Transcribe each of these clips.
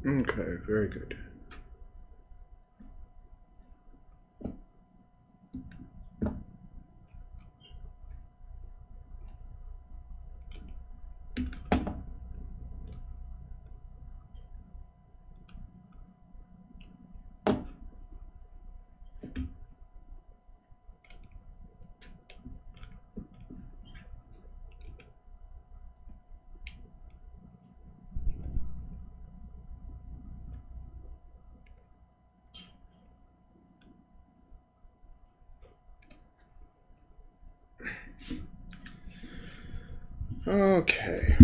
Okay, very good. Okay.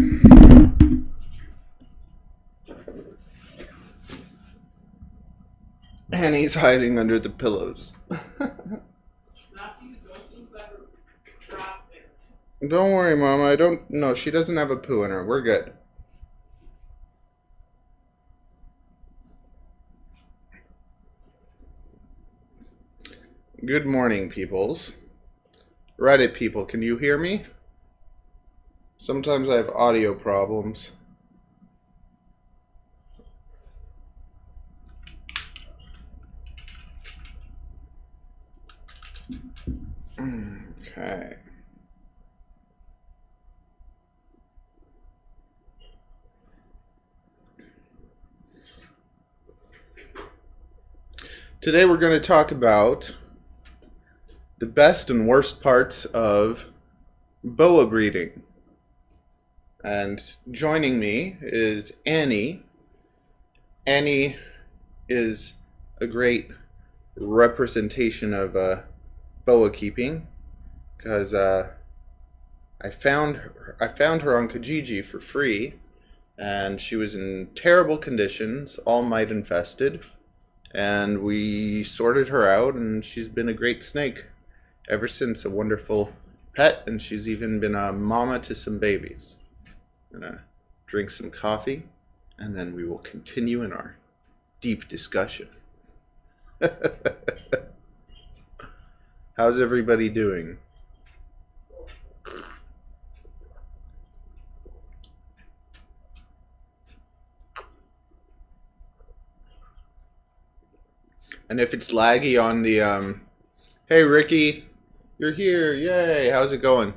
Annie's hiding under the pillows. Don't worry, Mom. I don't. No, she doesn't have a poo in her. We're good. Good morning, peoples. Reddit people, can you hear me? Sometimes I have audio problems. Okay. Today we're going to talk about the best and worst parts of boa breeding. And joining me is Annie. Annie is a great representation of boa keeping because I found her on Kijiji for free, and she was in terrible conditions, all mite infested, and we sorted her out, and she's been a great snake ever since. A wonderful pet, and she's even been a mama to some babies. I'm gonna drink some coffee, and then we will continue in our deep discussion. How's everybody doing? And if it's laggy on the hey Ricky, you're here, yay, how's it going?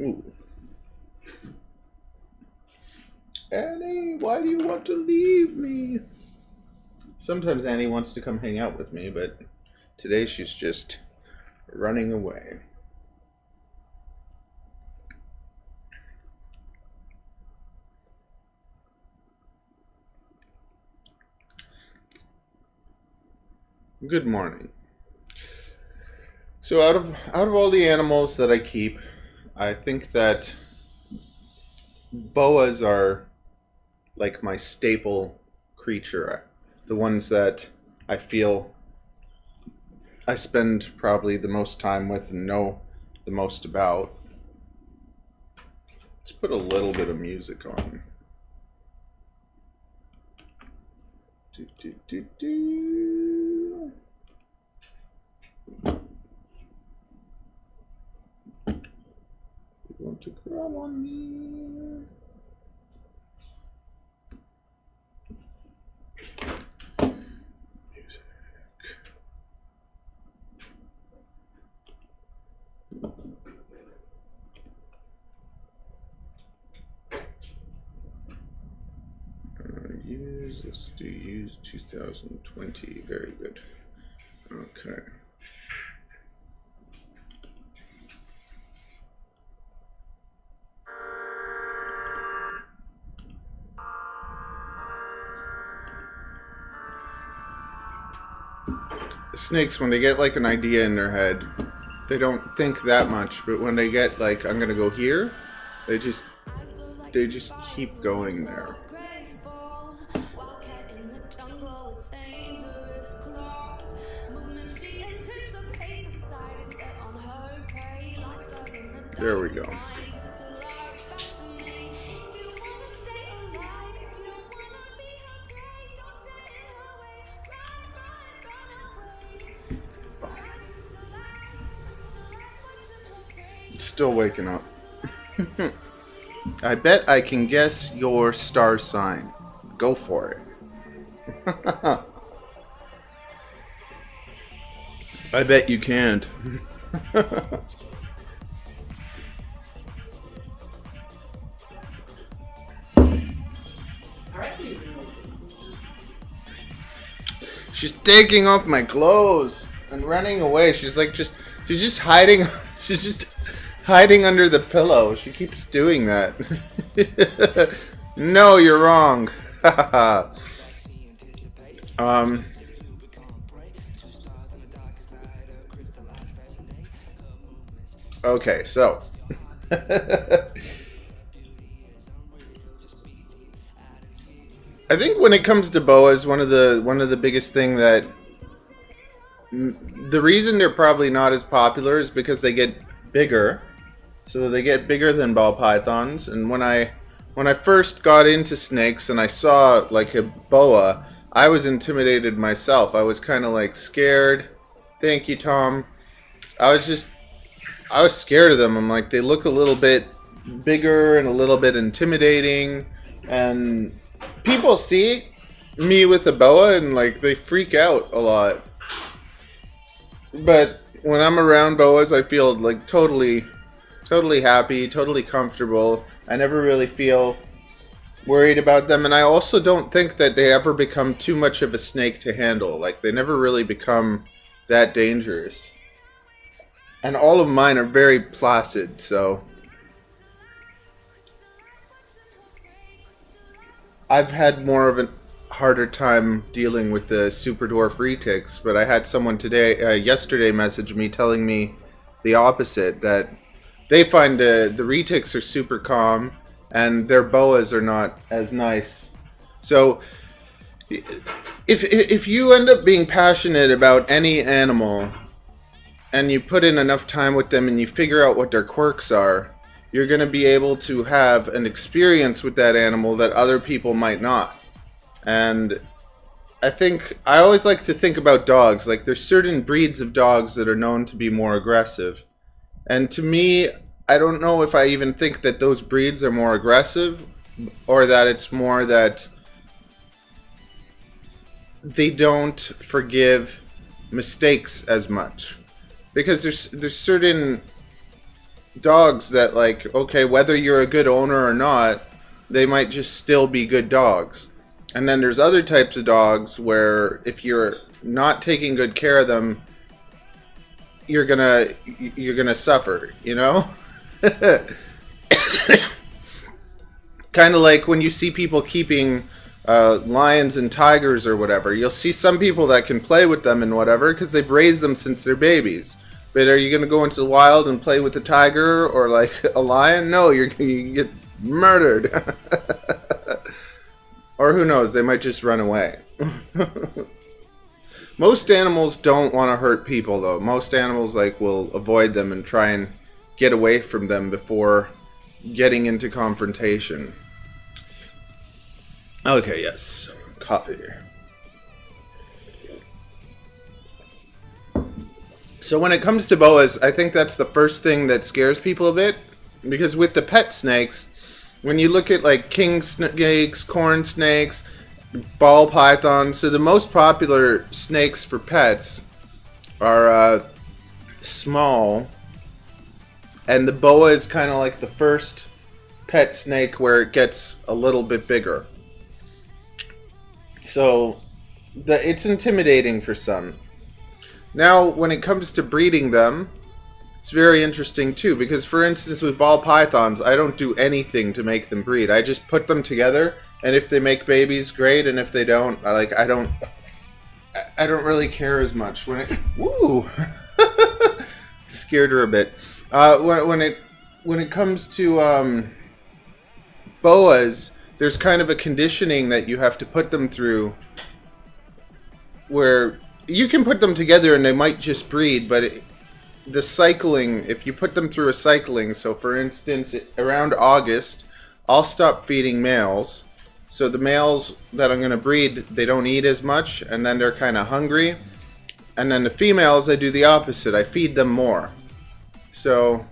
Ooh. Annie, why do you want to leave me? Sometimes Annie wants to come hang out with me, but today she's just running away. Good morning. So out of all the animals that I keep, I think that boas are like my staple creature. The ones that I feel I spend probably the most time with and know the most about. Let's put a little bit of music on. Do, do, do, do. You want to grab on me? Music. Let's do use 2020. Very good. Okay. Snakes, when they get like an idea in their head, they don't think that much, but when they get like, I'm gonna go here, they just keep going there. There we go. Still waking up. I bet I can guess your star sign. Go for it. I bet you can't. She's taking off my clothes and running away. She's just hiding. She's just hiding under the pillow. She keeps doing that. No, you're wrong. Okay, so I think when it comes to boas, one of the biggest thing that the reason they're probably not as popular is because they get bigger. So they get bigger than ball pythons. And when I first got into snakes and I saw like a boa, I was intimidated myself. I was kind of like scared. Thank you, Tom. I was scared of them. I'm like, they look a little bit bigger and a little bit intimidating, and people see me with a boa and like they freak out a lot. But when I'm around boas, I feel like totally happy, totally comfortable. I never really feel worried about them, and I also don't think that they ever become too much of a snake to handle. Like, they never really become that dangerous. And all of mine are very placid, so I've had more of a harder time dealing with the super dwarf retics, but I had someone yesterday message me telling me the opposite, that they find the retics are super calm and their boas are not as nice. So if you end up being passionate about any animal and you put in enough time with them and you figure out what their quirks are, you're going to be able to have an experience with that animal that other people might not. And I always like to think about dogs. Like, there's certain breeds of dogs that are known to be more aggressive. And to me, I don't know if I even think that those breeds are more aggressive, or that it's more that they don't forgive mistakes as much. Because there's certain dogs that, like, okay, whether you're a good owner or not, they might just still be good dogs. And then there's other types of dogs where if you're not taking good care of them, you're gonna suffer, you know? Kind of like when you see people keeping lions and tigers or whatever. You'll see some people that can play with them and whatever because they've raised them since they're babies. But are you going to go into the wild and play with a tiger or like a lion? No, you get murdered. Or who knows, they might just run away. Most animals don't want to hurt people, though. Most animals will avoid them and try and get away from them before getting into confrontation. Okay, yes. Coffee. So when it comes to boas, I think that's the first thing that scares people a bit. Because with the pet snakes, when you look at like king snakes, corn snakes, ball pythons, so the most popular snakes for pets are small. And the boa is kind of like the first pet snake where it gets a little bit bigger. So it's intimidating for some. Now, when it comes to breeding them, it's very interesting too, because for instance with ball pythons, I don't do anything to make them breed. I just put them together, and if they make babies, great, and if they don't, I don't really care as much. When it woo scared her a bit. When it comes to boas, there's kind of a conditioning that you have to put them through, where you can put them together and they might just breed, but the cycling, if you put them through a cycling, so for instance, around August, I'll stop feeding males. So the males that I'm going to breed, they don't eat as much, and then they're kind of hungry. And then the females, I do the opposite. I feed them more. So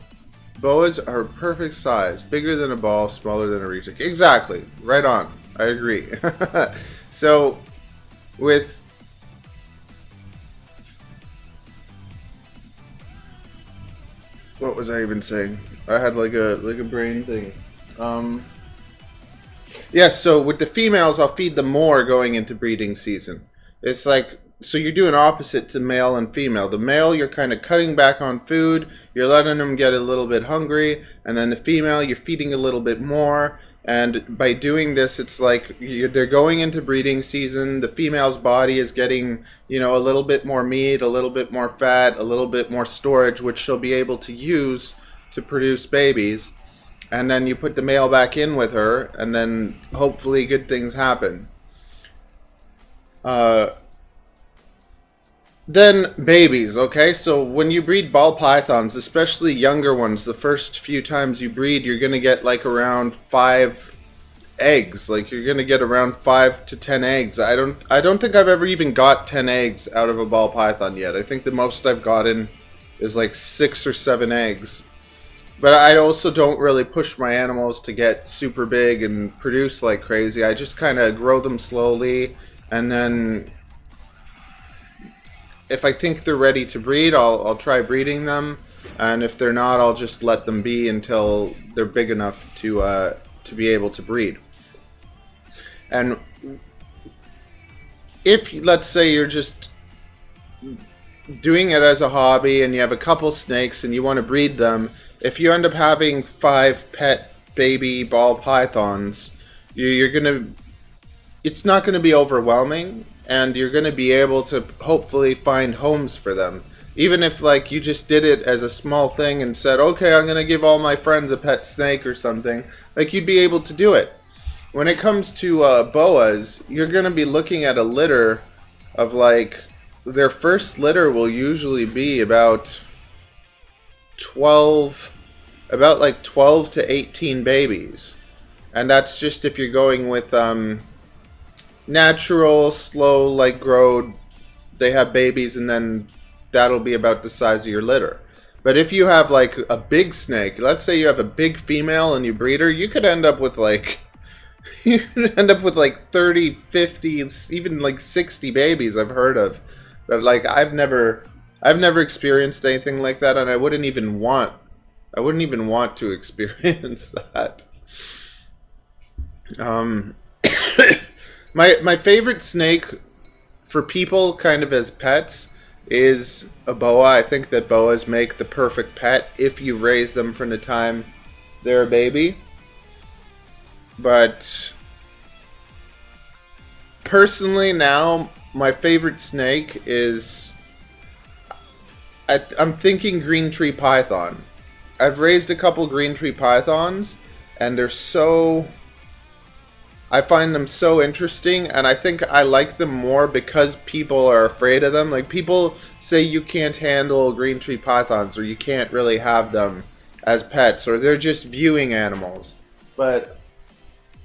Boas are perfect size. Bigger than a ball, smaller than a retic. Exactly. Right on. I agree. So, with... What was I even saying? I had like a brain thing. Yes, so with the females, I'll feed them more going into breeding season. It's like, so you're doing opposite to male and female. The male, you're kind of cutting back on food, you're letting them get a little bit hungry, and then the female, you're feeding a little bit more. And by doing this, it's like they're going into breeding season. The female's body is getting, you know, a little bit more meat, a little bit more fat, a little bit more storage, which she'll be able to use to produce babies. And then you put the male back in with her, and then hopefully good things happen. Then babies, okay? So when you breed ball pythons, especially younger ones, the first few times you breed, you're going to get like around 5 eggs. Like you're going to get around 5 to 10 eggs. I don't think I've ever even got 10 eggs out of a ball python yet. I think the most I've gotten is like 6 or 7 eggs. But I also don't really push my animals to get super big and produce like crazy. I just kind of grow them slowly, and then if I think they're ready to breed, I'll try breeding them, and if they're not, I'll just let them be until they're big enough to be able to breed. And if, let's say, you're just doing it as a hobby and you have a couple snakes and you want to breed them, if you end up having 5 pet baby ball pythons, you're gonna, it's not going to be overwhelming, and you're going to be able to hopefully find homes for them. Even if like you just did it as a small thing and said, okay, I'm going to give all my friends a pet snake or something, like you'd be able to do it. When it comes to boas, you're going to be looking at a litter of like, their first litter will usually be about 12 to 18 babies. And that's just if you're going with natural, slow, like growed, they have babies, and then that'll be about the size of your litter. But if you have like a big snake, let's say you have a big female and you breed her, you could end up with like 30, 50, even like 60 babies. I've heard of that. Like I've never experienced anything like that, and I wouldn't even want to experience that. My favorite snake for people kind of as pets is a boa. I think that boas make the perfect pet if you raise them from the time they're a baby. But personally now, my favorite snake is, I'm thinking green tree python. I've raised a couple green tree pythons, and I find them so interesting, and I think I like them more because people are afraid of them. Like, people say you can't handle green tree pythons, or you can't really have them as pets, or they're just viewing animals. But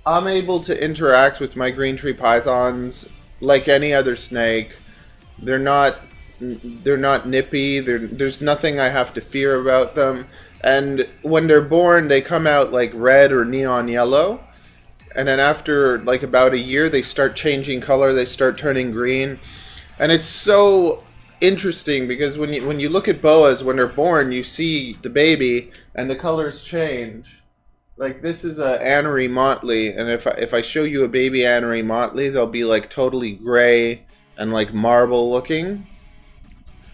I'm able to interact with my green tree pythons like any other snake. They're not nippy. There's nothing I have to fear about them. And when they're born, they come out like red or neon yellow. And then after like about a year, they start changing color. They start turning green. And it's so interesting because when you look at boas, when they're born, you see the baby and the colors change. Like, this is a Anery Motley, and if I show you a baby Anery Motley, they'll be like totally gray and like marble looking.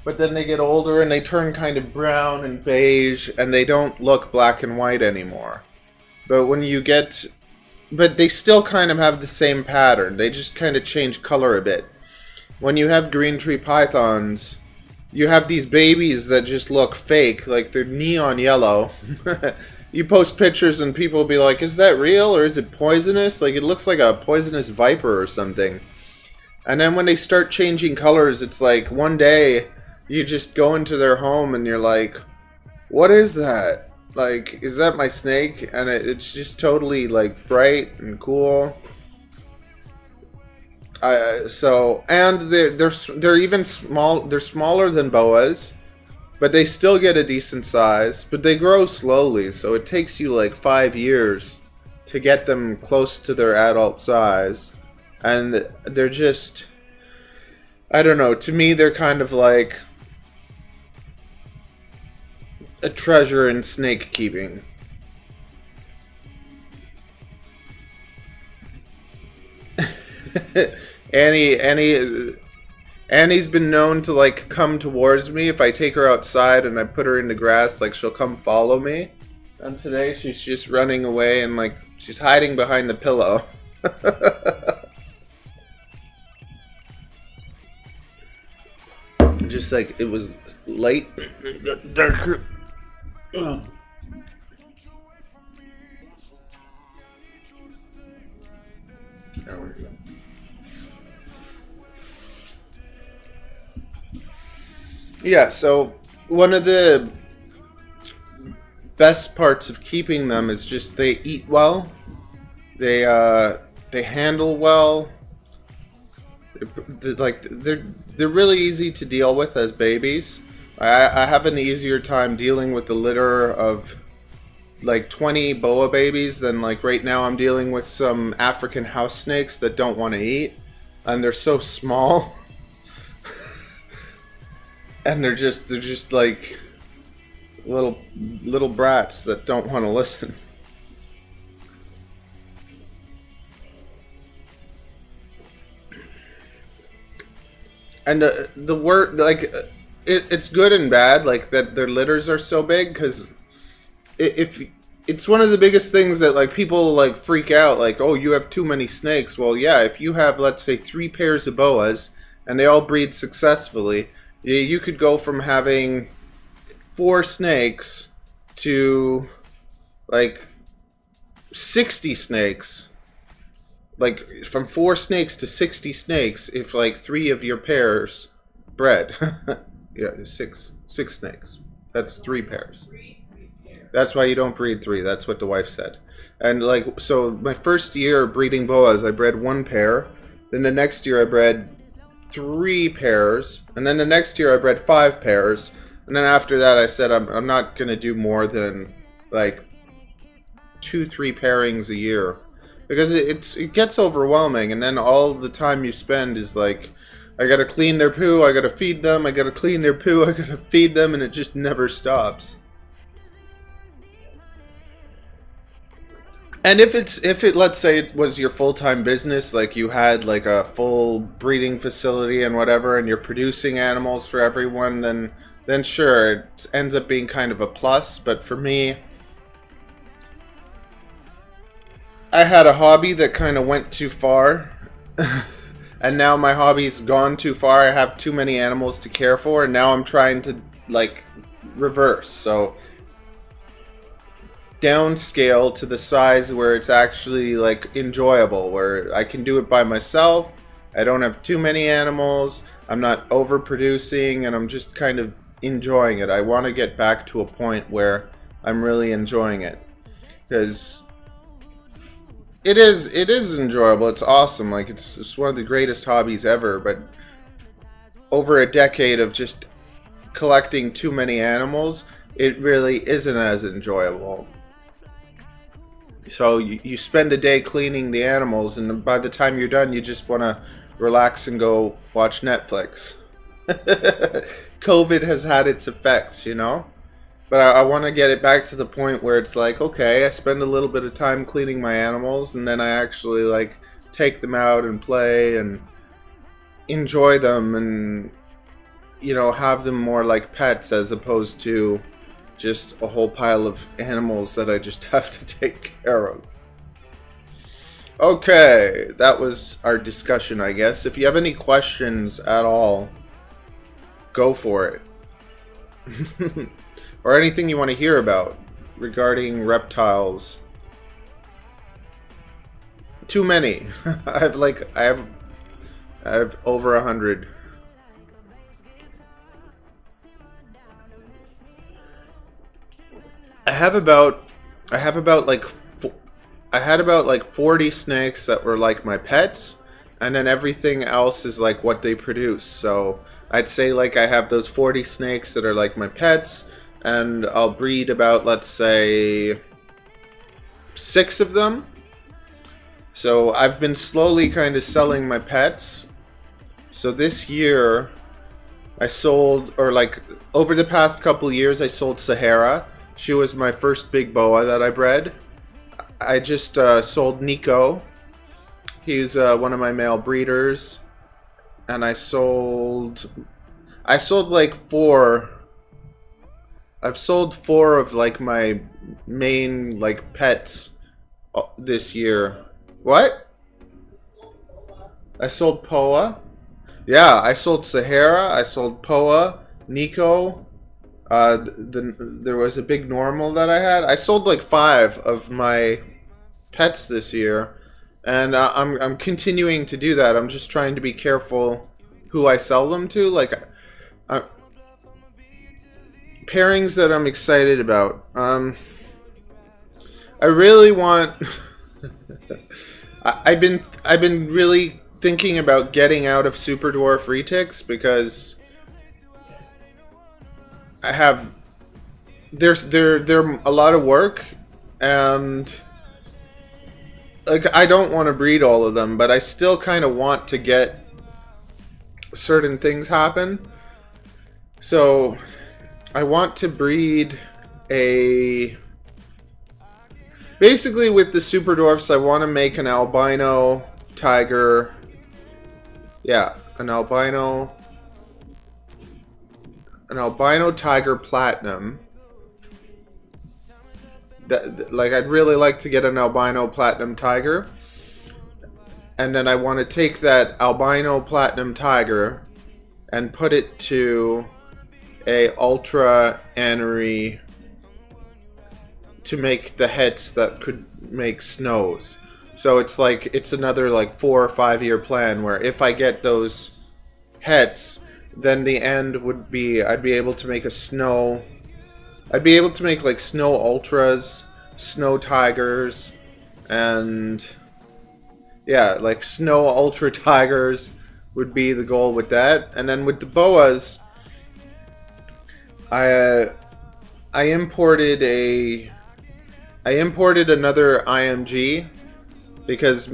But then they get older and they turn kind of brown and beige, and they don't look black and white anymore. But they still kind of have the same pattern. They just kind of change color a bit. When you have green tree pythons, you have these babies that just look fake, like they're neon yellow. You post pictures and people will be like, is that real or is it poisonous? Like, it looks like a poisonous viper or something. And then when they start changing colors, it's like one day you just go into their home and you're like, what is that? Like, is that my snake? And it's just totally like bright and cool. And they're even small. They're smaller than boas, but they still get a decent size, but they grow slowly, so it takes you like 5 years to get them close to their adult size. And they're just, I don't know, to me they're kind of like a treasure in snake keeping. Annie's been known to like come towards me if I take her outside and I put her in the grass, like she'll come follow me. And today she's just running away and like she's hiding behind the pillow. Just like it was late, it got darker. Ugh. There we go. Yeah, so one of the best parts of keeping them is just they eat well, they handle well. They're really easy to deal with as babies. I have an easier time dealing with the litter of like 20 boa babies than like right now I'm dealing with some African house snakes that don't want to eat, and they're so small. And they're just like little brats that don't want to listen. And the word like it's good and bad like that their litters are so big, because if it's one of the biggest things that like people like freak out like, oh, you have too many snakes. Well, yeah, if you have, let's say, 3 pairs of boas and they all breed successfully, you could go from having 4 snakes to like 60 snakes. Like from 4 snakes to 60 snakes if like 3 of your pairs bred. Yeah, 6 snakes. That's 3 pairs. That's why you don't breed 3. That's what the wife said. And like, so my first year breeding boas, I bred 1 pair. Then the next year I bred 3 pairs, and then the next year I bred 5 pairs, and then after that I said I'm not gonna do more than like 2-3 pairings a year, because it gets overwhelming, and then all the time you spend is like, I gotta clean their poo, I gotta feed them, I gotta clean their poo, I gotta feed them, and it just never stops. And if it let's say it was your full-time business, like you had like a full breeding facility and whatever, and you're producing animals for everyone, then sure, it ends up being kind of a plus. But for me, I had a hobby that kind of went too far. And now my hobby's gone too far. I have too many animals to care for, and now I'm trying to like reverse. So downscale to the size where it's actually like enjoyable, where I can do it by myself. I don't have too many animals, I'm not overproducing, and I'm just kind of enjoying it. I want to get back to a point where I'm really enjoying it, because it is enjoyable. It's awesome. Like it's one of the greatest hobbies ever. But over a decade of just collecting too many animals, it really isn't as enjoyable. So you spend a day cleaning the animals, and by the time you're done, you just want to relax and go watch Netflix. COVID has had its effects, you know? But I want to get it back to the point where it's like, okay, I spend a little bit of time cleaning my animals, and then I actually like take them out and play and enjoy them, and you know, have them more like pets as opposed to just a whole pile of animals that I just have to take care of. Okay, that was our discussion, I guess. If you have any questions at all, go for it. Or anything you want to hear about regarding reptiles. Too many. I have over 100. I had about like 40 snakes that were like my pets, and then everything else is like what they produce. So I'd say like I have those 40 snakes that are like my pets, and I'll breed about, let's say, 6 of them. So I've been slowly kind of selling my pets. So this year I sold, or like over the past couple years, I sold Sahara. She was my first big boa that I bred. I just sold Nico. He's one of my male breeders. And I sold like 4. I've sold 4 of like my main like pets this year. What? I sold Poa. Yeah, I sold Sahara. I sold Poa, Nico. There was a big normal that I had. I sold like 5 of my pets this year. And I'm continuing to do that. I'm just trying to be careful who I sell them to. Like, pairings that I'm excited about. I really want. I've been really thinking about getting out of Super Dwarf Retics because I have. They're a lot of work, and like I don't want to breed all of them, but I still kind of want to get certain things happen. So I want to breed a... Basically with the Super Dwarfs, I want to make an albino tiger. Yeah, an albino tiger platinum. Like, I'd really like to get an albino platinum tiger, and then I want to take that albino platinum tiger and put it to a ultra anery to make the heads that could make snows. So it's like, it's another like 4 or 5 year plan where if I get those heads, then the end would be I'd be able to make a snow. I'd be able to make like snow ultras, snow tigers, and yeah, like snow ultra tigers would be the goal with that. And then with the boas, I imported another IMG because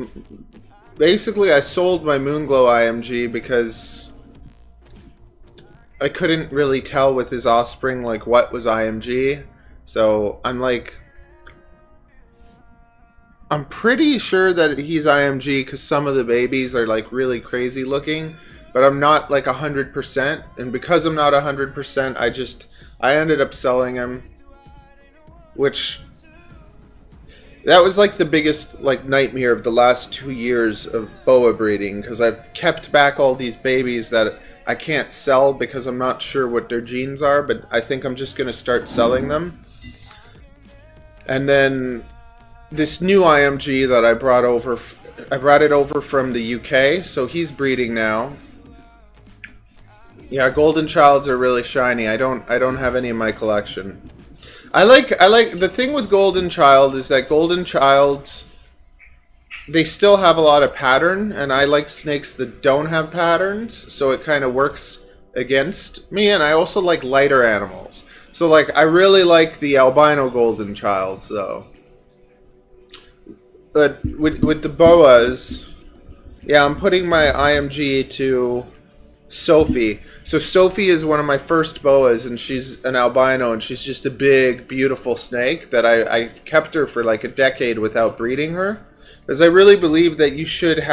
basically I sold my Moonglow IMG because I couldn't really tell with his offspring like what was IMG. So I'm pretty sure that he's IMG because some of the babies are like really crazy looking, but I'm not like 100%. And because I'm not 100%, I ended up selling him, which that was like the biggest like nightmare of the last 2 years of boa breeding, because I've kept back all these babies that I can't sell because I'm not sure what their genes are, but I think I'm just going to start selling them. And then this new IMG that I brought it over from the UK, so he's breeding now. Yeah, Golden Childs are really shiny. I don't have any in my collection. I like the thing with Golden Child is that Golden Childs, they still have a lot of pattern, and I like snakes that don't have patterns, so it kind of works against me. And I also like lighter animals, so like I really like the albino Golden Childs though. But with the boas, yeah, I'm putting my IMG to Sophie. So Sophie is one of my first boas, and she's an albino, and she's just a big, beautiful snake that I've kept her for like a decade without breeding her. Because I really believe that you should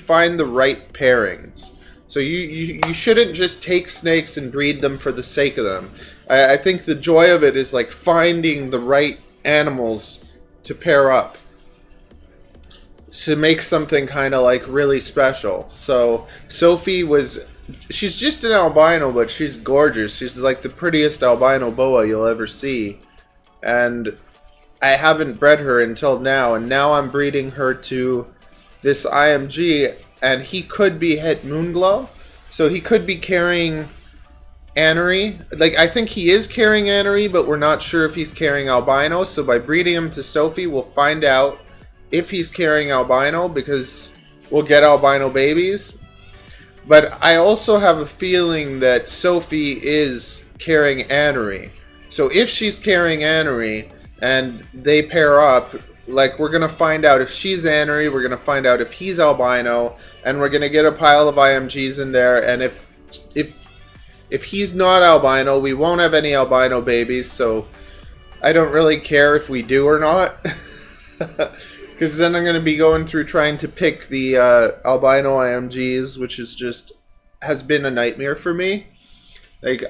find the right pairings. So you shouldn't just take snakes and breed them for the sake of them. I think the joy of it is like finding the right animals to pair up to make something kind of like really special. So Sophie she's just an albino, but she's gorgeous. She's like the prettiest albino boa you'll ever see. And I haven't bred her until now, and now I'm breeding her to this IMG, and he could be Het Moonglow, so he could be carrying Anery. Like, I think he is carrying Anery, but we're not sure if he's carrying albino, so by breeding him to Sophie, we'll find out if he's carrying albino, because we'll get albino babies. But I also have a feeling that Sophie is carrying Annery. So if she's carrying Annery and they pair up, like, we're gonna find out if she's Annery, we're gonna find out if he's albino, and we're gonna get a pile of IMGs in there. And if he's not albino, we won't have any albino babies. So I don't really care if we do or not. Because then I'm going to be going through trying to pick the albino IMGs, which is just has been a nightmare for me. Like,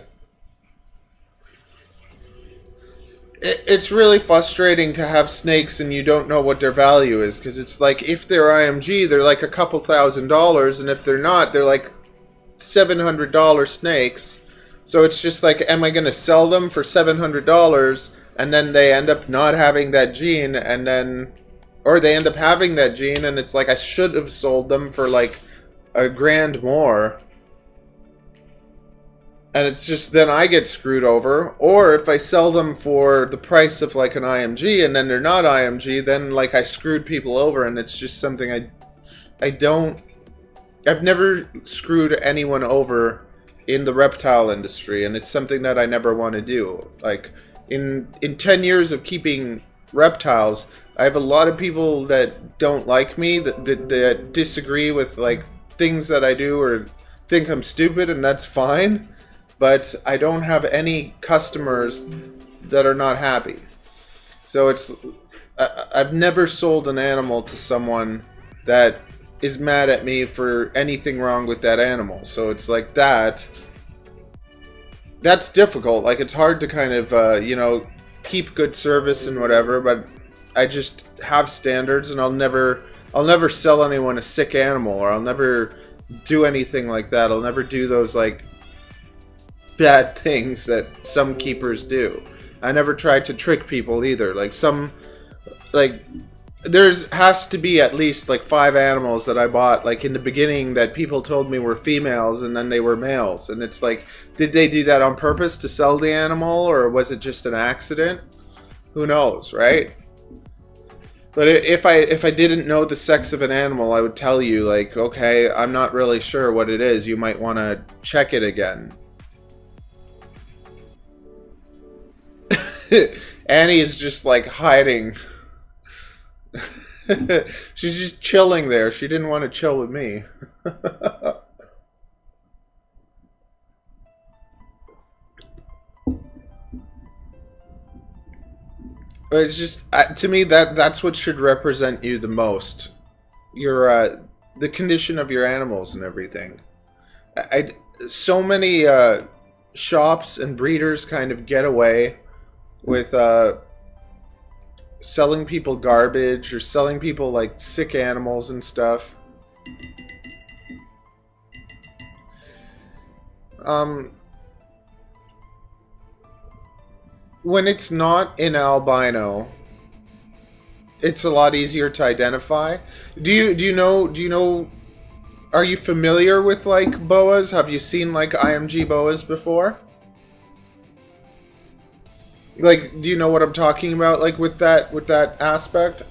it's really frustrating to have snakes and you don't know what their value is. Because it's like, if they're IMG, they're like a couple $1,000s, and if they're not, they're like $700 snakes. So it's just like, am I going to sell them for $700, and then they end up not having that gene, and then... Or they end up having that gene, and it's like, I should have sold them for like $1,000 more. And it's just, then I get screwed over. Or if I sell them for the price of like an IMG, and then they're not IMG, then like I screwed people over, and it's just something I've never screwed anyone over in the reptile industry, and it's something that I never want to do. Like, in 10 years of keeping reptiles, I have a lot of people that don't like me, that disagree with like things that I do or think I'm stupid, and that's fine. But I don't have any customers that are not happy. So it's I've never sold an animal to someone that is mad at me for anything wrong with that animal. So it's like that's difficult. Like, it's hard to kind of keep good service and whatever, but I just have standards, and I'll never sell anyone a sick animal, or I'll never do anything like that. I'll never do those like bad things that some keepers do. I never tried to trick people either. Like, has to be at least like 5 animals that I bought like in the beginning that people told me were females, and then they were males, and it's like, did they do that on purpose to sell the animal, or was it just an accident? Who knows, right? But if I didn't know the sex of an animal, I would tell you, like, okay, I'm not really sure what it is. You might want to check it again. Annie is just like hiding. She's just chilling there. She didn't want to chill with me. But it's just, to me, that's what should represent you the most. Your the condition of your animals and everything. So many shops and breeders kind of get away with selling people garbage, or selling people like sick animals and stuff. When it's not an albino, it's a lot easier to identify. Do you know? Are you familiar with like boas? Have you seen like IMG boas before? Like, do you know what I'm talking about? Like with that aspect.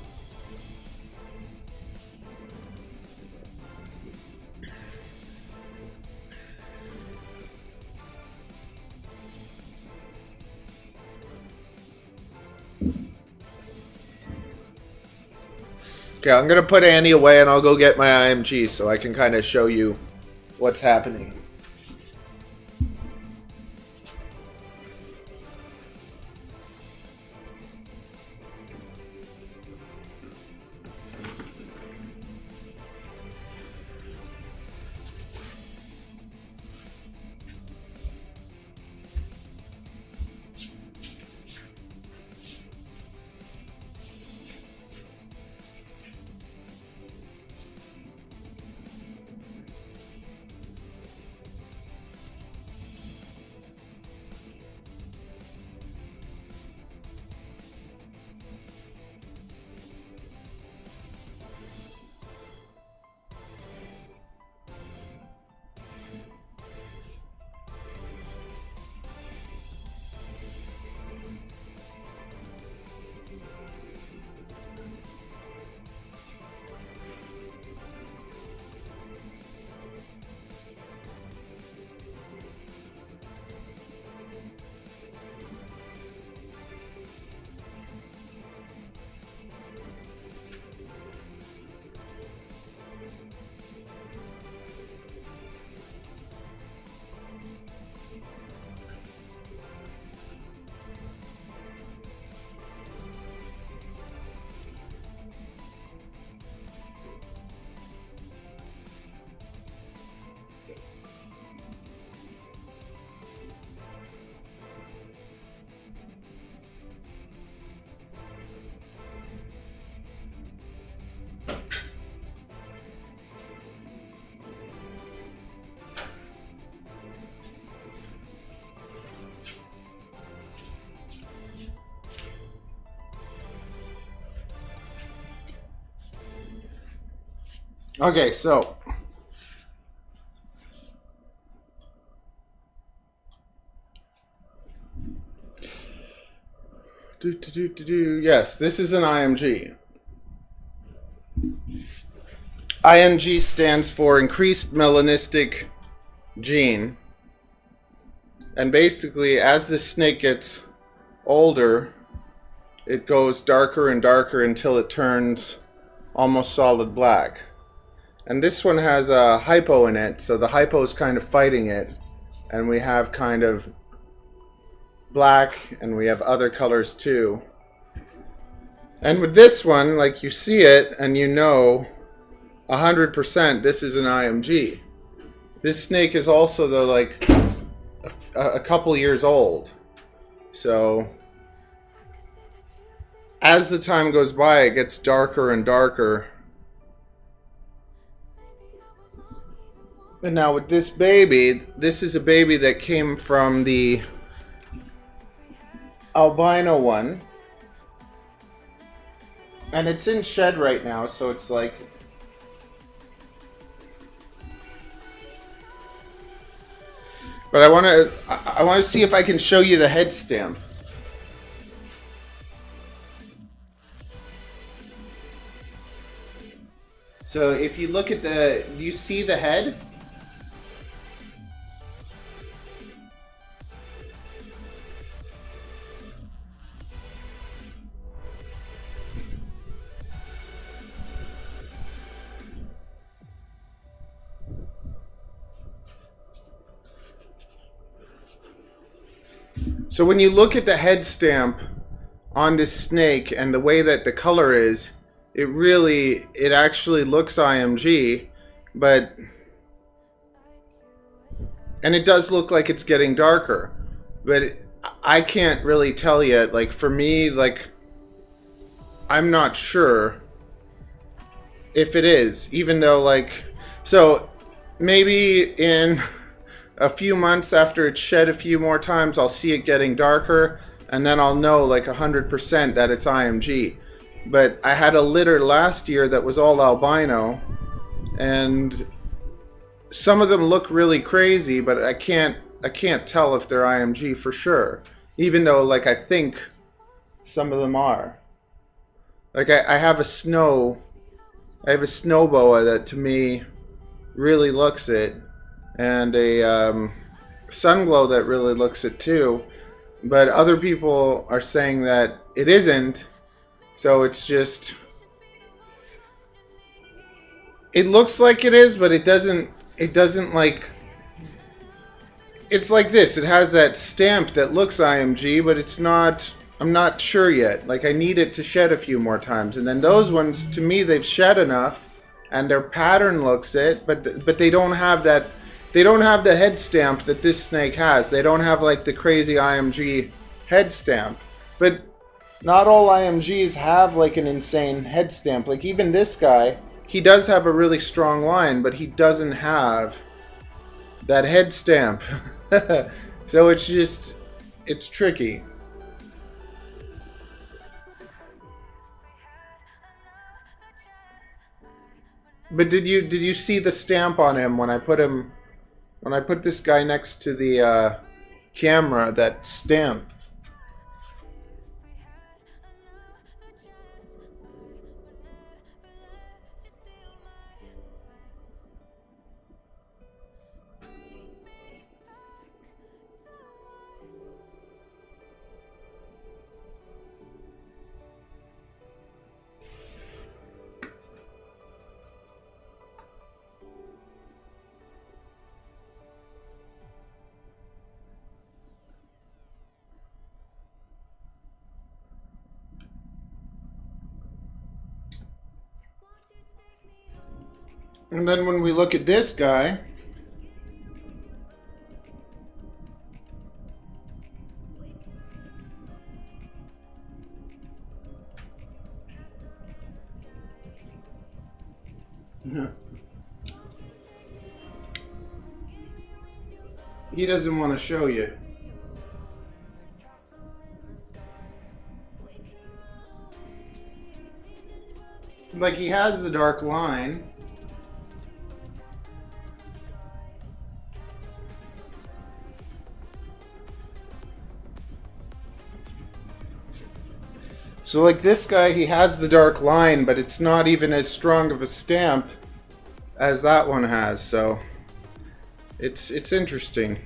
Okay, I'm gonna put Annie away, and I'll go get my IMG so I can kind of show you what's happening. Okay, so yes, this is an IMG. IMG stands for increased melanistic gene. And basically, as the snake gets older, it goes darker and darker until it turns almost solid black. And this one has a hypo in it, so the hypo is kind of fighting it. And we have kind of black, and we have other colors too. And with this one, like, you see it, and you know 100% this is an IMG. This snake is also, though, like a couple years old. So as the time goes by, it gets darker and darker. And now with this baby, this is a baby that came from the albino one. And it's in shed right now, so it's like... But I want to see if I can show you the head stamp. So if you look at do you see the head? So when you look at the head stamp on this snake and the way that the color is, it actually looks IMG, and it does look like it's getting darker, but I can't really tell yet. Like, for me, like, I'm not sure if it is, even though, like, so maybe in a few months after it's shed a few more times, I'll see it getting darker, and then I'll know like 100% that it's IMG. But I had a litter last year that was all albino, and some of them look really crazy, but I can't tell if they're IMG for sure, even though, like, I think some of them are. Like, I have a snow boa that to me really looks it, and a sunglow that really looks it too, but other people are saying that it isn't. So it's just, it looks like it is, but it doesn't like, it's like this. It has that stamp that looks IMG, but it's not, I'm not sure yet. Like, I need it to shed a few more times. And then those ones, to me, they've shed enough and their pattern looks it, but they don't have that, they don't have the head stamp that this snake has. They don't have like the crazy IMG head stamp. But not all IMGs have like an insane head stamp. Like, even this guy, he does have a really strong line, but he doesn't have that head stamp. So it's just, it's tricky. But did you see the stamp on him when I put this guy next to the camera, that stamp? And then when we look at this guy, he doesn't want to show you. Like, he has the dark line, So like this guy, he has the dark line, but it's not even as strong of a stamp as that one has, so it's interesting.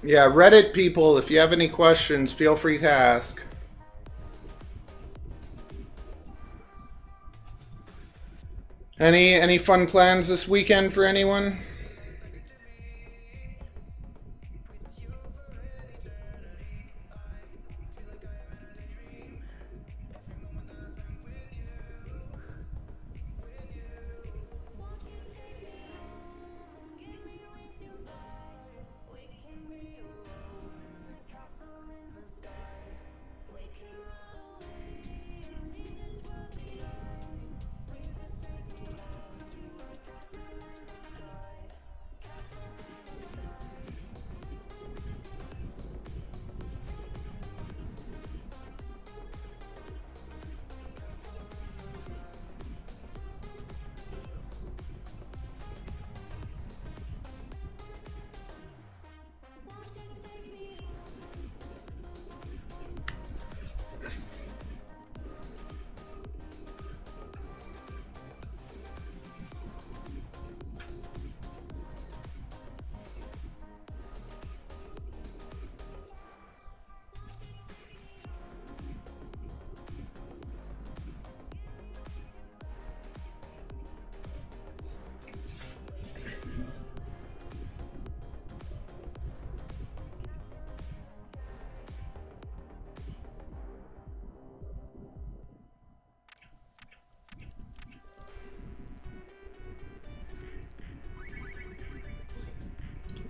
Yeah, Reddit people, if you have any questions, feel free to ask. Any fun plans this weekend for anyone?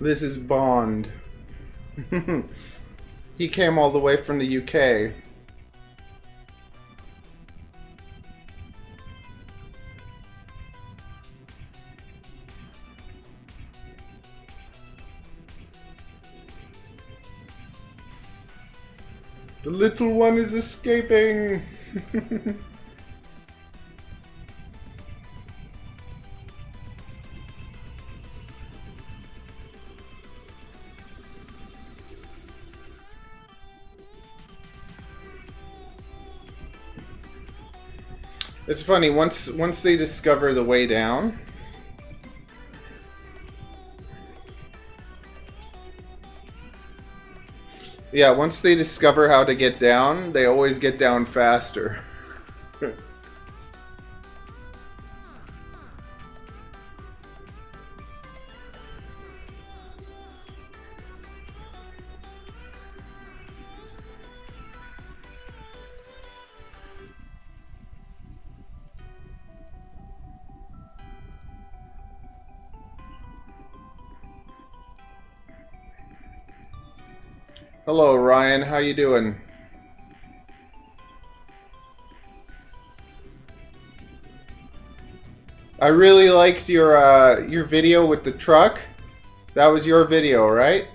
This is Bond. He came all the way from the UK. The little one is escaping. It's funny, once they discover the way down. Yeah, once they discover how to get down, they always get down faster. Hello, Ryan. How you doing? I really liked your video with the truck. That was your video, right?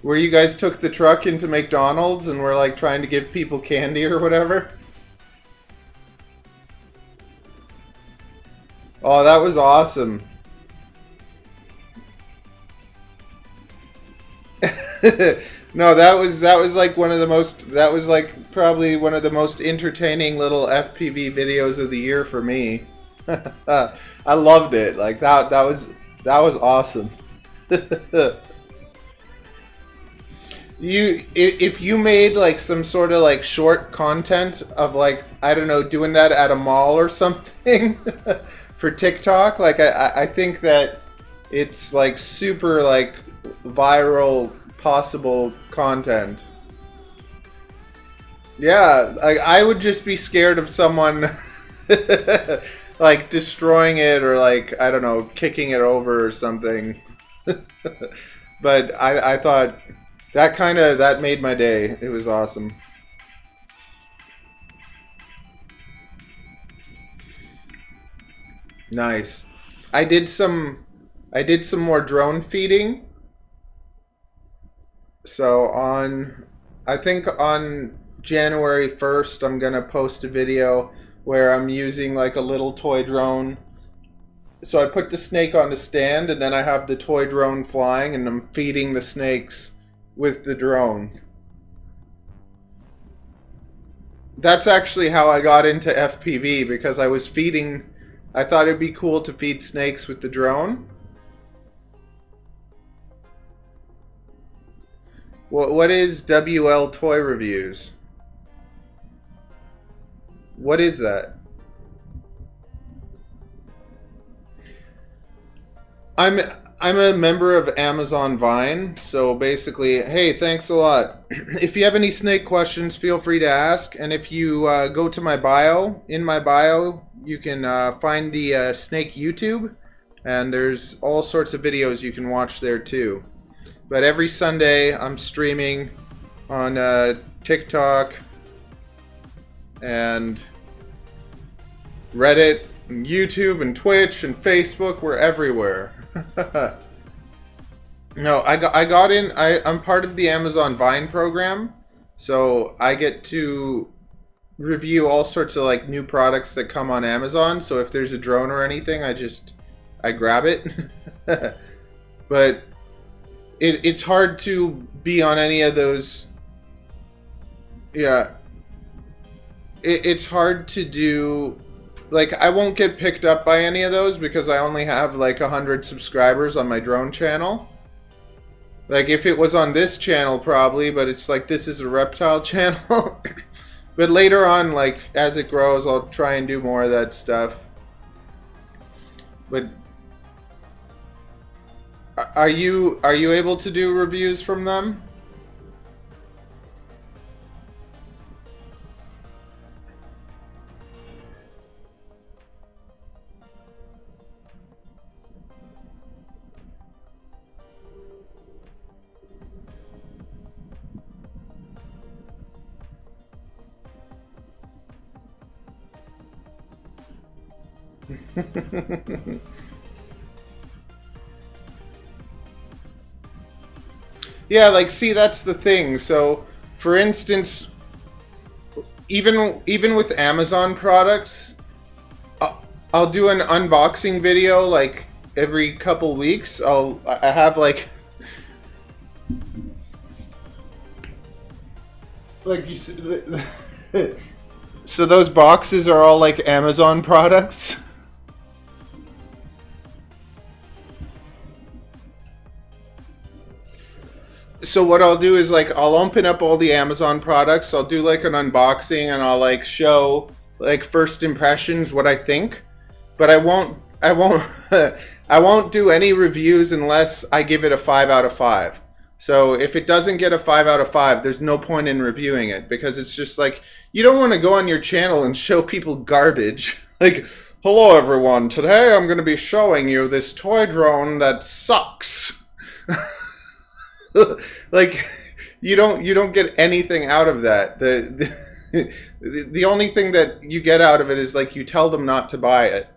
Where you guys took the truck into McDonald's and were like trying to give people candy or whatever. Oh, that was awesome. No, that was like one of the most, that was like probably one of the most entertaining little FPV videos of the year for me. I loved it. Like that was awesome. If you made like some sort of like short content of like, I don't know, doing that at a mall or something for TikTok, like I think that it's like super like viral possible content. Yeah, I would just be scared of someone like destroying it or like, I don't know, kicking it over or something. But I thought that made my day. It was awesome. Nice. I did some more drone feeding. So I think on January 1st, I'm gonna post a video where I'm using like a little toy drone. So I put the snake on the stand, and then I have the toy drone flying, and I'm feeding the snakes with the drone. That's actually how I got into FPV, because I was feeding. I thought it'd be cool to feed snakes with the drone. What is WL Toy Reviews? What is that? I'm I'm a member of Amazon Vine, so basically, hey, thanks a lot. If you have any snake questions, feel free to ask. And if you go to my bio, in my bio, you can find the snake YouTube, and there's all sorts of videos you can watch there too. But every Sunday, I'm streaming on TikTok and Reddit and YouTube and Twitch and Facebook. We're everywhere. No, I got in. I'm part of the Amazon Vine program, so I get to review all sorts of like new products that come on Amazon. So if there's a drone or anything, I grab it. But it's hard to be on any of those. Yeah, it's hard to do. Like, I won't get picked up by any of those because I only have like 100 subscribers on my drone channel. Like, if it was on this channel, probably, but it's like, this is a reptile channel. But later on, like, as it grows, I'll try and do more of that stuff. But are you able to do reviews from them? Yeah, like, see, that's the thing. So, for instance, even with Amazon products, I'll do an unboxing video like every couple weeks. I have like you so those boxes are all like Amazon products. So what I'll do is like I'll open up all the Amazon products. I'll do like an unboxing and I'll like show like first impressions, what I think. But I won't I won't do any reviews unless I give it a 5 out of 5. So if it doesn't get a 5 out of 5, there's no point in reviewing it, because it's just like, you don't want to go on your channel and show people garbage. Like, hello everyone, today I'm going to be showing you this toy drone that sucks. Like, you don't get anything out of that. The only thing that you get out of it is like you tell them not to buy it.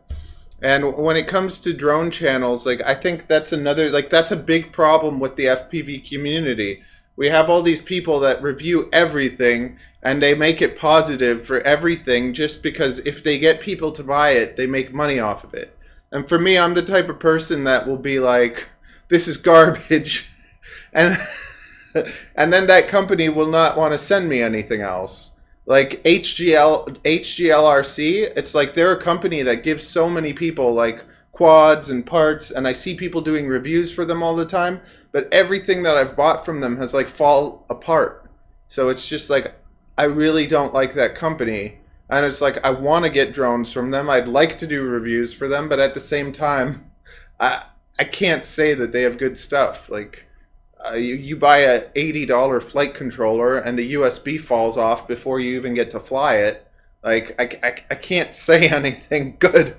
And when it comes to drone channels, like, I think that's another, like, that's a big problem with the FPV community. We have all these people that review everything and they make it positive for everything just because if they get people to buy it, they make money off of it. And for me, I'm the type of person that will be like, this is garbage. And and then that company will not want to send me anything else. Like HGLRC, it's like they're a company that gives so many people like quads and parts, and I see people doing reviews for them all the time, but everything that I've bought from them has like fall apart. So it's just like, I really don't like that company. And it's like, I want to get drones from them. I'd like to do reviews for them, but at the same time, I can't say that they have good stuff. Like, you buy a $80 flight controller and the USB falls off before you even get to fly it. Like, I can't say anything good.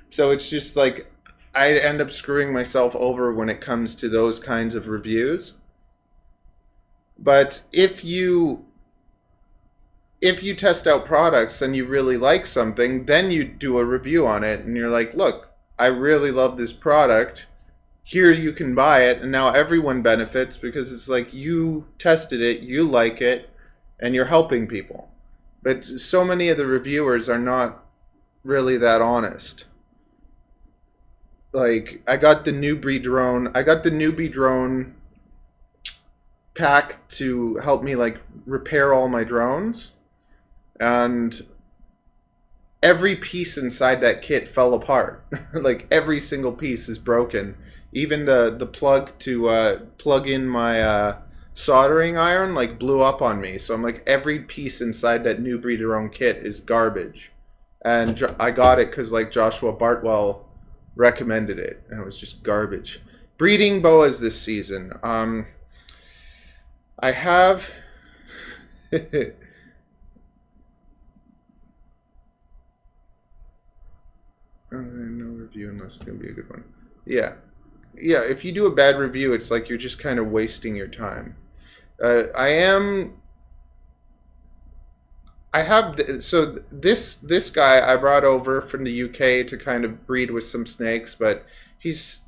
So it's just like, I end up screwing myself over when it comes to those kinds of reviews. But if you test out products and you really like something, then you do a review on it and you're like, look, I really love this product. Here you can buy it, and now everyone benefits because it's like, you tested it, you like it, and you're helping people. But so many of the reviewers are not really that honest. Like, I got the newbie drone. I got the newbie drone pack to help me like repair all my drones, and every piece inside that kit fell apart. Like every single piece is broken. Even the plug to plug in my soldering iron like blew up on me. So I'm like, every piece inside that new breeder own kit is garbage. And I got it because like Joshua Bartwell recommended it, and it was just garbage. Breeding boas this season. I have. No review unless it's gonna be a good one. Yeah, yeah. If you do a bad review, it's like you're just kind of wasting your time. I have so this guy I brought over from the UK to kind of breed with some snakes, but he's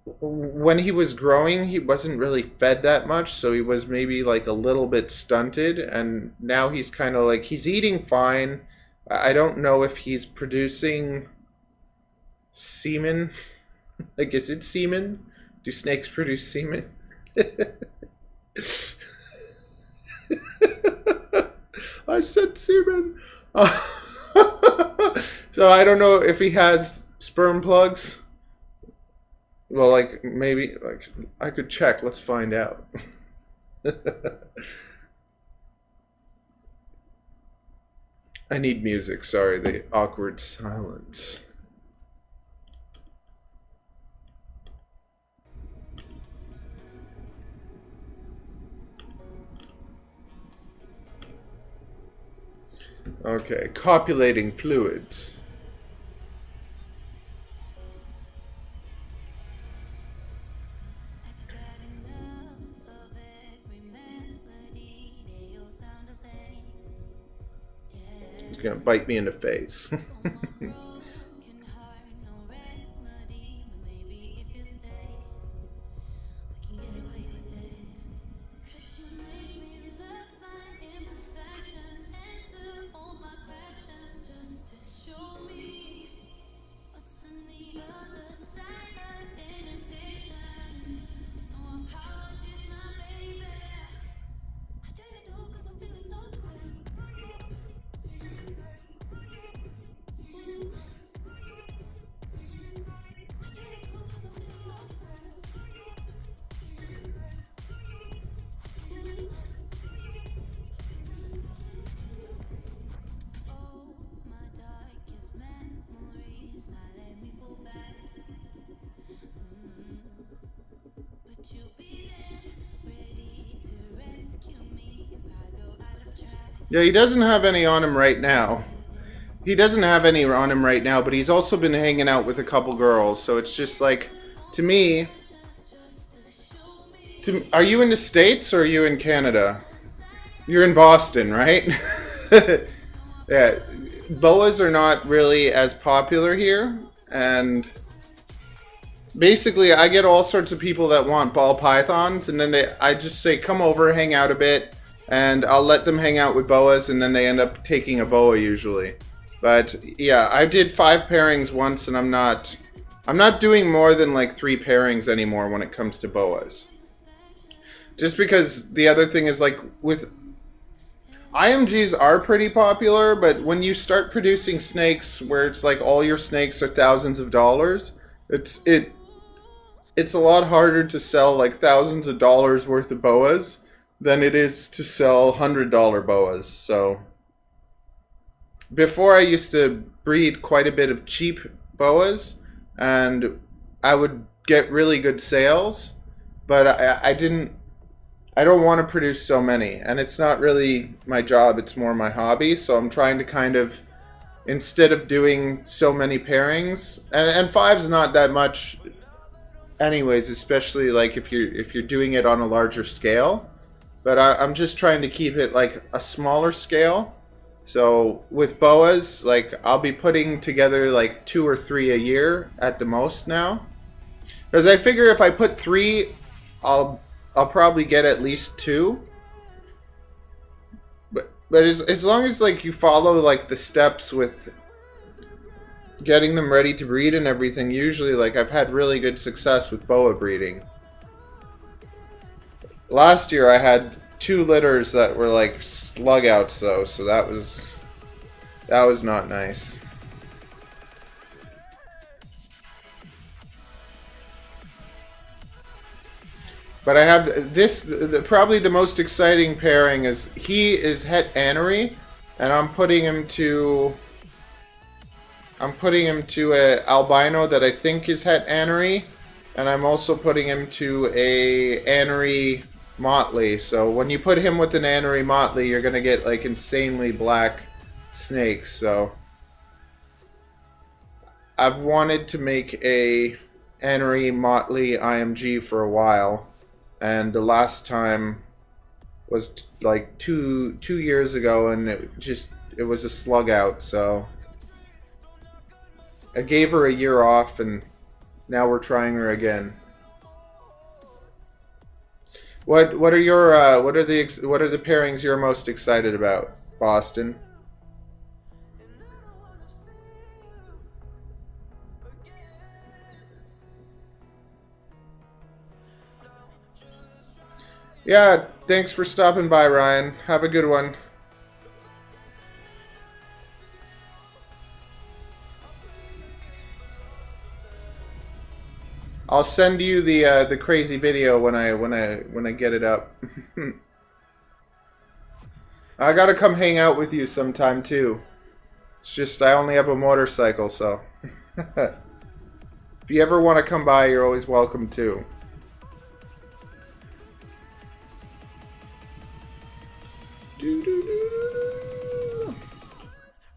when he was growing, he wasn't really fed that much, so he was maybe like a little bit stunted, and now he's kind of like he's eating fine. I don't know if he's producing semen. Like, is it semen? Do snakes produce semen? I said semen. So I don't know if he has sperm plugs. Well, like, maybe, like, I could check. Let's find out. I need music. Sorry, the awkward silence. Okay, copulating fluids. He's gonna bite me in the face. Yeah, he doesn't have any on him right now. He doesn't have any on him right now, but he's also been hanging out with a couple girls, so it's just like, to me, are you in the States or are you in Canada? You're in Boston, right? Yeah, boas are not really as popular here, and basically I get all sorts of people that want ball pythons, and then I just say, come over, hang out a bit, and I'll let them hang out with boas, and then they end up taking a boa usually. But yeah, I did 5 pairings once, and I'm not doing more than like 3 pairings anymore when it comes to boas. Just because the other thing is, like, with IMGs are pretty popular, but when you start producing snakes where it's like all your snakes are thousands of dollars, it's a lot harder to sell like thousands of dollars worth of boas than it is to sell $100 boas. So before I used to breed quite a bit of cheap boas, and I would get really good sales, but I don't want to produce so many, and it's not really my job, it's more my hobby. So I'm trying to kind of, instead of doing so many pairings, and 5's not that much anyways, especially like if you're doing it on a larger scale, but I'm just trying to keep it like a smaller scale. So with boas, like, I'll be putting together like 2 or 3 a year at the most now, because I figure if I put 3, I'll probably get at least 2. But as long as like you follow like the steps with getting them ready to breed and everything, usually like I've had really good success with boa breeding. Last year I had 2 litters that were like slug outs though, so that was not nice. But I have this, probably the most exciting pairing is he is het Anery, and I'm putting him to a albino that I think is het Anery, and I'm also putting him to a Anery Motley. So when you put him with an Anery Motley, you're gonna get like insanely black snakes. So I've wanted to make a Anery Motley IMG for a while. And the last time was like two years ago, and it was a slug out. So I gave her a year off, and now we're trying her again. What are the pairings you're most excited about, Boston? Yeah, thanks for stopping by, Ryan. Have a good one. I'll send you the crazy video when I get it up. I gotta come hang out with you sometime too. It's just I only have a motorcycle, so if you ever want to come by, you're always welcome too.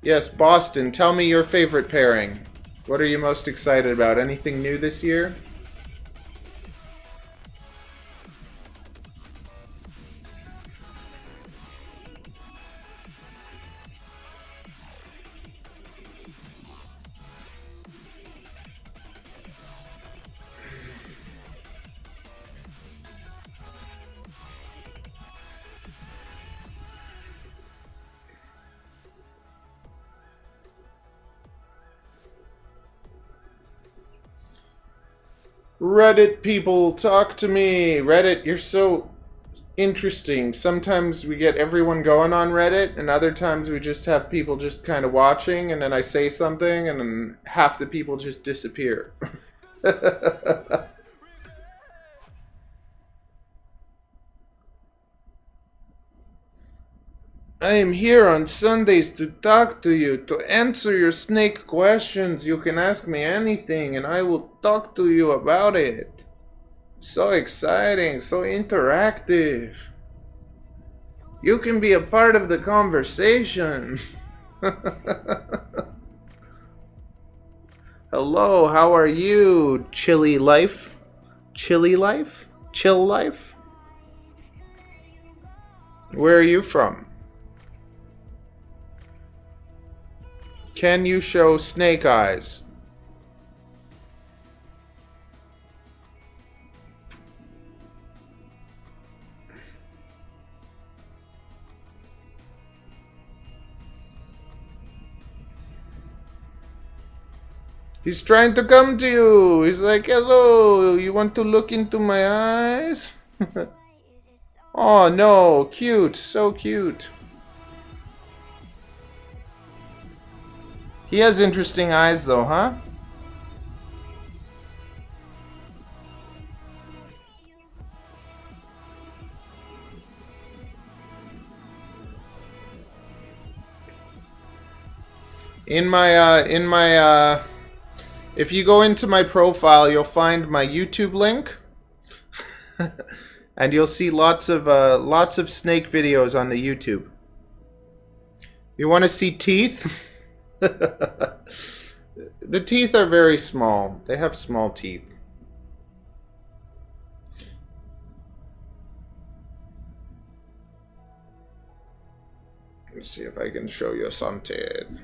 Yes, Boston, tell me your favorite pairing. What are you most excited about? Anything new this year? Reddit people, talk to me. Reddit, you're so interesting. Sometimes we get everyone going on Reddit, and other times we just have people just kind of watching, and then I say something, and then half the people just disappear. I am here on Sundays to talk to you, to answer your snake questions. You can ask me anything and I will talk to you about it. So exciting, so interactive. You can be a part of the conversation. Hello, how are you? Chilly life? Chilly life? Chill life? Where are you from? Can you show snake eyes? He's trying to come to you. He's like, hello, you want to look into my eyes? Oh no, cute, so cute. He has interesting eyes though, huh? If you go into my profile, you'll find my YouTube link. And you'll see lots of snake videos on the YouTube. You want to see teeth? The teeth are very small. They have small teeth. Let's see if I can show you some teeth.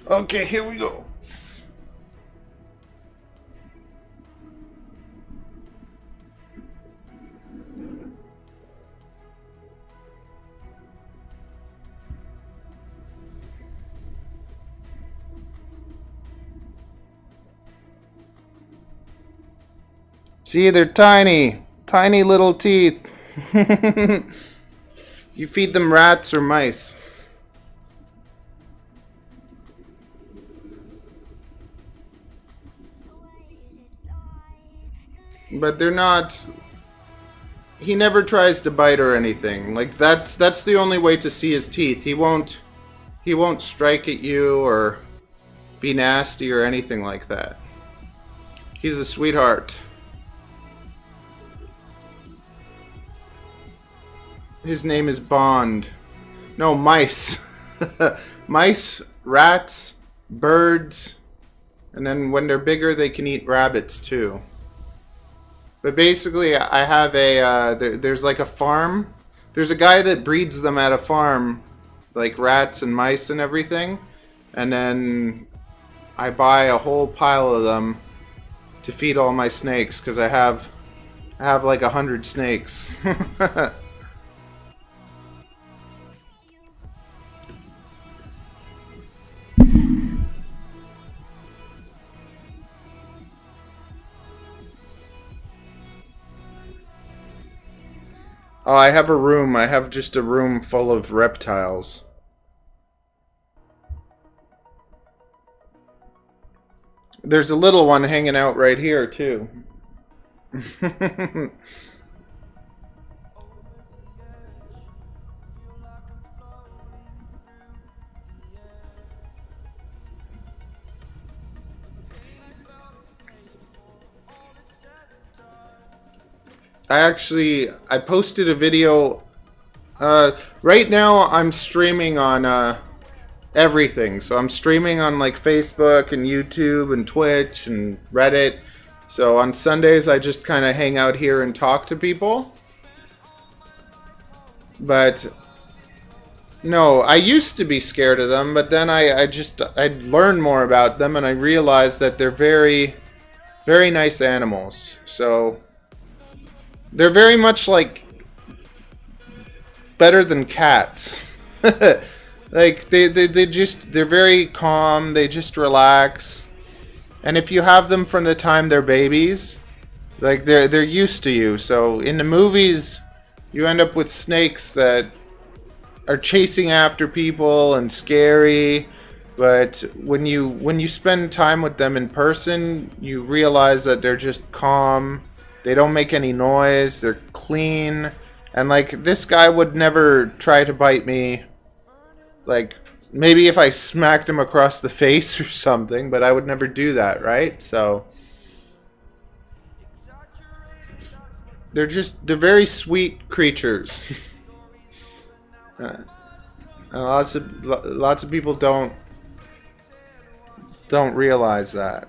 Okay, here we go. See, they're tiny. Tiny little teeth. You feed them rats or mice. But they're not... He never tries to bite or anything. Like, that's the only way to see his teeth. He won't strike at you or be nasty or anything like that. He's a sweetheart. His name is Bond. No, mice. Mice, rats, birds, and then when they're bigger, they can eat rabbits too. But basically, I have there's like a farm. There's a guy that breeds them at a farm, like rats and mice and everything. And then I buy a whole pile of them to feed all my snakes, because I have like 100 snakes. Oh, I have a room. I have just a room full of reptiles. There's a little one hanging out right here, too. I posted a video. Right now I'm streaming on everything. So I'm streaming on like Facebook and YouTube and Twitch and Reddit. So on Sundays I just kind of hang out here and talk to people. But no, I used to be scared of them, but then I learned more about them and I realized that they're very, very nice animals. So they're very much like better than cats. Like they're very calm, they just relax. And if you have them from the time they're babies, like they're used to you. So in the movies you end up with snakes that are chasing after people and scary, but when you spend time with them in person, you realize that they're just calm. They don't make any noise. They're clean. And like this guy would never try to bite me. Like maybe if I smacked him across the face or something, but I would never do that, right? So they're very sweet creatures. Lots of people don't realize that.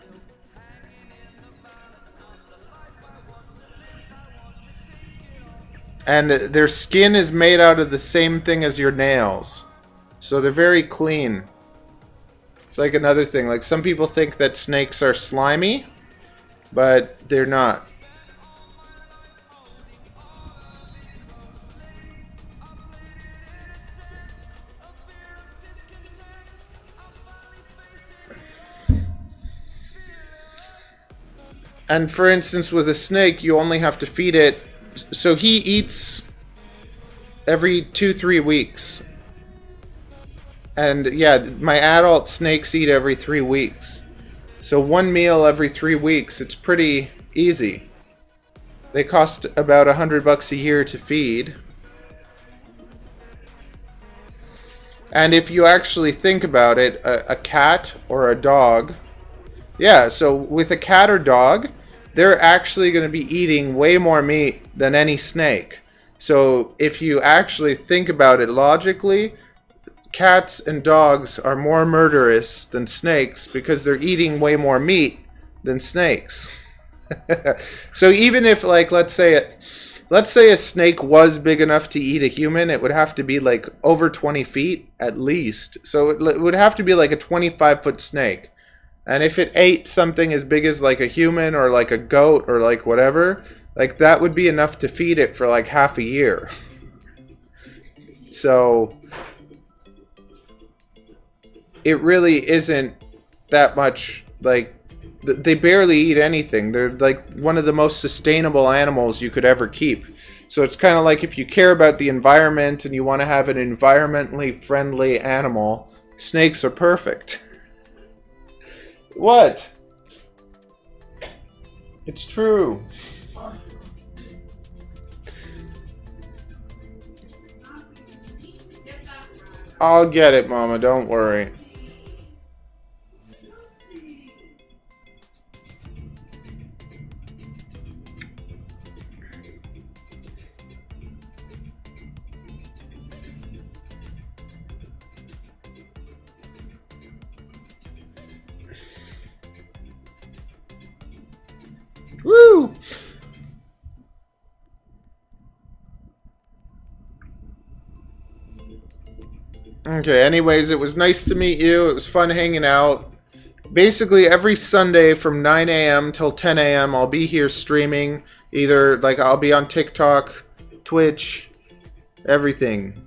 And their skin is made out of the same thing as your nails. So they're very clean. It's like another thing. Like some people think that snakes are slimy, but they're not. And for instance, with a snake, you only have to feed it. So he eats every 2-3 weeks. And yeah, my adult snakes eat every 3 weeks. So one meal every 3 weeks, it's pretty easy. They cost about $100 a year to feed. And if you actually think about it, a cat or a dog... Yeah, so with a cat or dog, they're actually going to be eating way more meat than any snake. So if you actually think about it logically, cats and dogs are more murderous than snakes because they're eating way more meat than snakes. So even if, like, let's say a snake was big enough to eat a human, it would have to be like over 20 feet at least. So it would have to be like a 25-foot snake. And if it ate something as big as like a human or like a goat or like whatever, like that would be enough to feed it for like half a year. So it really isn't that much like They barely eat anything. They're like one of the most sustainable animals you could ever keep. So it's kind of like if you care about the environment and you want to have an environmentally friendly animal, snakes are perfect. What? It's true. I'll get it, Mama. Don't worry. Woo! Okay, anyways, it was nice to meet you. It was fun hanging out. Basically, every Sunday from 9 a.m. till 10 a.m., I'll be here streaming. Either, like, I'll be on TikTok, Twitch, everything.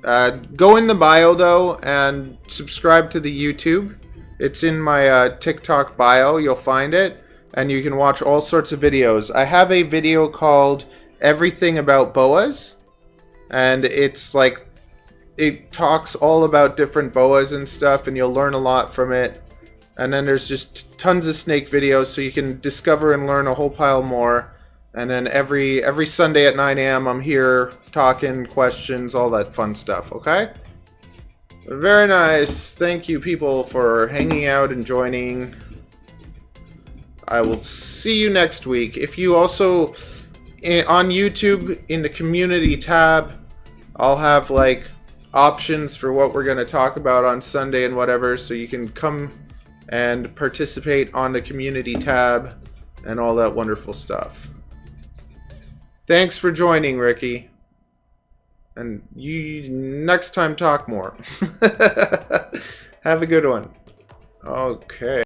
Go in the bio, though, and subscribe to the YouTube. It's in my TikTok bio. You'll find it. And you can watch all sorts of videos. I have a video called Everything About Boas. And it's like, it talks all about different boas and stuff, and you'll learn a lot from it. And then there's just tons of snake videos, so you can discover and learn a whole pile more. And then every Sunday at 9 a.m. I'm here talking, questions, all that fun stuff, okay? Very nice. Thank you, people, for hanging out and joining. I will see you next week. If you also, on YouTube, in the community tab, I'll have, like, options for what we're going to talk about on Sunday and whatever, so you can come and participate on the community tab and all that wonderful stuff. Thanks for joining, Ricky. And you next time talk more. Have a good one. Okay.